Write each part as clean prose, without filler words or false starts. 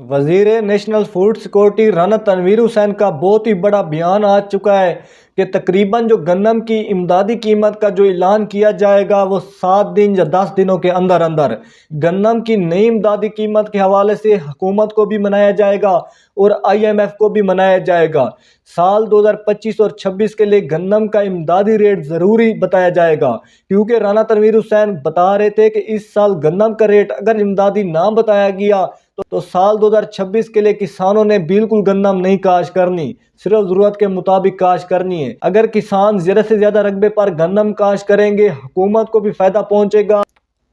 वजीर national food security Rana Tanveer Hussain का बहुत ही बड़ा बयान आ चुका है कि तकरीबन जो गंदम की इमदादी कीमत का जो ऐलान किया जाएगा वो 7 दिन या 10 दिनों के अंदर अंदर गंदम की नई इमदादी कीमत के हवाले से हुकूमत को भी मनाया जाएगा और IMF को भी मनाया जाएगा। साल 2025 और 26 के लिए गंदम का इमदादी रेट ज़रूरी बताया जाएगा, क्योंकि राना तनवीर हुसैन बता रहे थे कि इस साल गंदम का रेट अगर इमदादी ना बताया गया तो साल 2026 के लिए किसानों ने बिल्कुल गंदम नहीं काश करनी, सिर्फ ज़रूरत के मुताबिक काश करनी है। अगर किसान ज़्यादा से ज़्यादा रकबे पर गंदम काश करेंगे, हुकूमत को भी फ़ायदा पहुंचेगा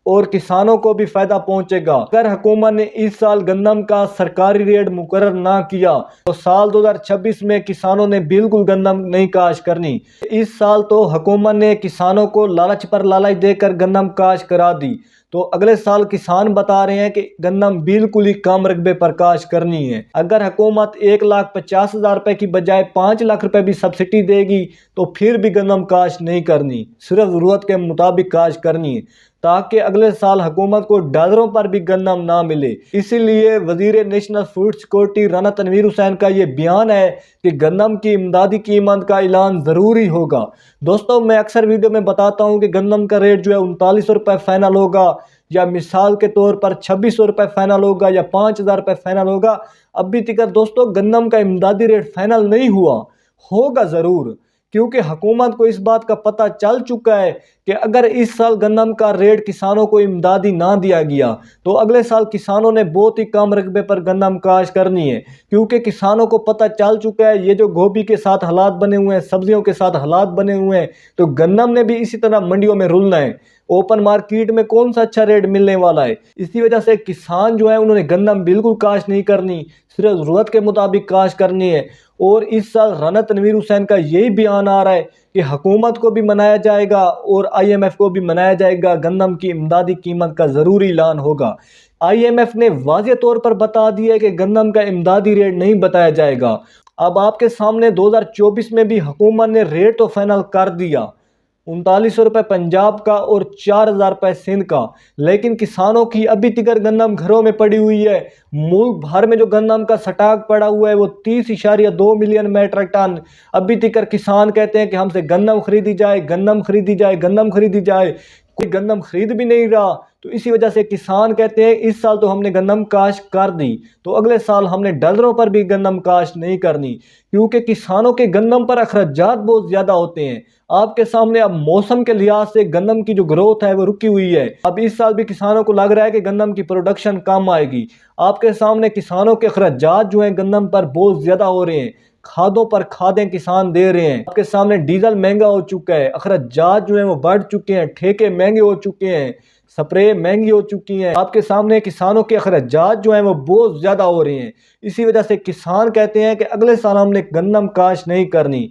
और किसानों को भी फ़ायदा पहुंचेगा। अगर हुकूमत ने इस साल गंदम का सरकारी रेट मुकर्रर ना किया तो साल 2026 में किसानों ने बिल्कुल गंदम नहीं काश करनी। इस साल तो हुकूमत ने किसानों को लालच पर लालच देकर गंदम काश करा दी, तो अगले साल किसान बता रहे हैं कि गंदम बिल्कुल ही कम रकबे पर काश करनी है। अगर हुकूमत 1,50,000 रुपए की बजाय 5 लाख रुपए भी सब्सिडी देगी तो फिर भी गंदम काश नहीं करनी, सिर्फ ज़रूरत के मुताबिक काश करनी है, ताकि अगले साल हुकूमत को डॉलरों पर भी गंदम ना मिले। इसीलिए वजीर national food security Rana Tanveer Hussain का ये बयान है कि गंदम की इमदादी कीमत का ऐलान ज़रूरी होगा। दोस्तों, मैं अक्सर वीडियो में बताता हूँ कि गंदम का रेट जो है 3900 रुपये फाइनल होगा, या मिसाल के तौर पर 2600 रुपये फाइनल होगा, या 5000 रुपये फाइनल होगा। अभी तक दोस्तों गंदम का इमदादी रेट फाइनल नहीं हुआ, होगा ज़रूर, क्योंकि हुकूमत को इस बात का पता चल चुका है कि अगर इस साल गंदम का रेट किसानों को इमदादी ना दिया गया तो अगले साल किसानों ने बहुत ही कम रकबे पर गंदम काश करनी है। क्योंकि किसानों को पता चल चुका है ये जो गोभी के साथ हालात बने हुए हैं, सब्जियों के साथ हालात बने हुए हैं, तो गंदम ने भी इसी तरह मंडियों में रुलना है। ओपन मार्केट में कौन सा अच्छा रेट मिलने वाला है। इसी वजह से किसान जो है उन्होंने गंदम बिल्कुल काश नहीं करनी, सिर्फ ज़रूरत के मुताबिक काश करनी है। और इस साल राना तनवीर हुसैन का यही बयान आ रहा है कि हुकूमत को भी मनाया जाएगा और IMF को भी मनाया जाएगा, गंदम की इमदादी कीमत का ज़रूरी ऐलान होगा। IMF ने वाज़ेह तौर पर बता दिया है कि गंदम का इमदादी रेट नहीं बताया जाएगा। अब आपके सामने 2024 में भी हुकूमत ने रेट तो फाइनल कर दिया, 3900 रुपये पंजाब का और 4000 रुपये सिंध का, लेकिन किसानों की अभी तक गंदम घरों में पड़ी हुई है। मुल्क भर में जो गंदम का स्टॉक पड़ा हुआ है वो 30.2 मिलियन मेट्रिक टन। अभी तक किसान कहते हैं कि हमसे गंदम खरीदी जाए, गंदम खरीदी जाए, गंदम खरीदी जाए, कोई गंदम खरीद भी नहीं रहा। तो इसी वजह से किसान कहते हैं इस साल तो हमने गंदम काश कर दी, तो अगले साल हमने डॉलरों पर भी गंदम काश नहीं करनी, क्योंकि किसानों के गंदम पर अखराजात बहुत ज़्यादा होते हैं। आपके सामने अब मौसम के लिहाज से गंदम की जो ग्रोथ है वो रुकी हुई है। अब इस साल भी किसानों को लग रहा है कि गंदम की प्रोडक्शन कम आएगी। आपके सामने किसानों के अखराजात जो हैं गंदम पर बहुत ज़्यादा हो रहे हैं, खादों पर खादें किसान दे रहे हैं। आपके सामने डीजल महंगा हो चुका है, अखराजात जो हैं वो बढ़ चुके हैं, ठेके महंगे हो चुके हैं, स्प्रे महंगी हो चुकी हैं। आपके सामने किसानों के अखराजात जो हैं वो बहुत ज़्यादा हो रहे हैं। इसी वजह से किसान कहते हैं कि अगले साल हमने गंदम काश नहीं करनी।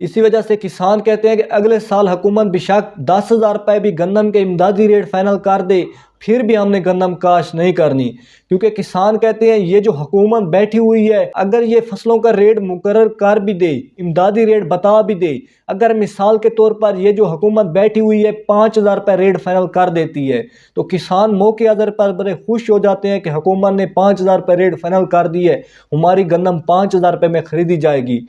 इसी वजह से किसान कहते हैं कि अगले साल हुकूमत बेशक 10,000 रुपये भी गंदम के इमदादी रेट फाइनल कर दे, फिर भी हमने गंदम काश नहीं करनी। क्योंकि किसान कहते हैं ये जो हुकूमत बैठी हुई है, अगर ये फसलों का रेट मुकर्रर कर भी दे, इमदादी रेट बता भी दे, अगर मिसाल के तौर पर ये जो हुकूमत बैठी हुई है 5,000 रुपये रेट फाइनल कर देती है, तो किसान मौके आधार पर बड़े खुश हो जाते हैं कि हुकूमत ने 5,000 रुपये रेट फाइनल कर दी है, हमारी गंदम 5,000 रुपये में खरीदी जाएगी।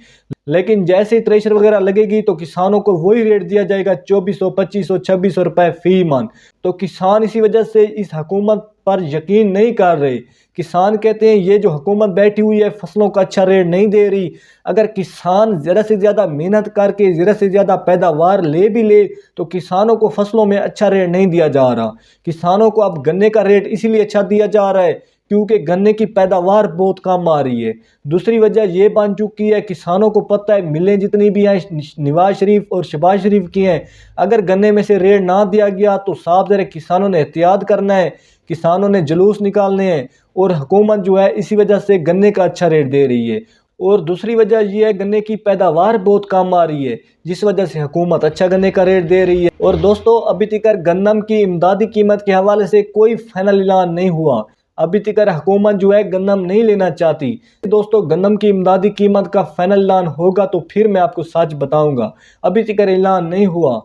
लेकिन जैसे ही थ्रेशर वगैरह लगेगी तो किसानों को वही रेट दिया जाएगा 2400, 2500, 2600 रुपये फी मन। तो किसान इसी वजह से इस हुकूमत पर यकीन नहीं कर रहे। किसान कहते हैं ये जो हुकूमत बैठी हुई है फसलों का अच्छा रेट नहीं दे रही। अगर किसान ज़्यादा से ज़्यादा मेहनत करके ज़्यादा से ज़्यादा पैदावार ले भी ले तो किसानों को फसलों में अच्छा रेट नहीं दिया जा रहा। किसानों को अब गन्ने का रेट इसीलिए अच्छा दिया जा रहा है क्योंकि गन्ने की पैदावार बहुत कम आ रही है। दूसरी वजह ये बन चुकी है, किसानों को पता है मिलें जितनी भी हैं नवाज शरीफ और शहबाज शरीफ की हैं, अगर गन्ने में से रेट ना दिया गया तो साफ ज़रा किसानों ने एहतियात करना है, किसानों ने जुलूस निकालने हैं, और हुकूमत जो है इसी वजह से गन्ने का अच्छा रेट दे रही है। और दूसरी वजह यह है गन्ने की पैदावार बहुत कम आ रही है, जिस वजह से हुकूमत अच्छा गन्ने का रेट दे रही है। और दोस्तों, अभी तक गंदम की इमदादी कीमत के हवाले से कोई फाइनल ऐलान नहीं हुआ। अभी तक हुकूमत जो है गंदम नहीं लेना चाहती। दोस्तों, गंदम की इमदादी कीमत का फाइनल ऐलान होगा तो फिर मैं आपको सच बताऊंगा। अभी तक ऐलान नहीं हुआ।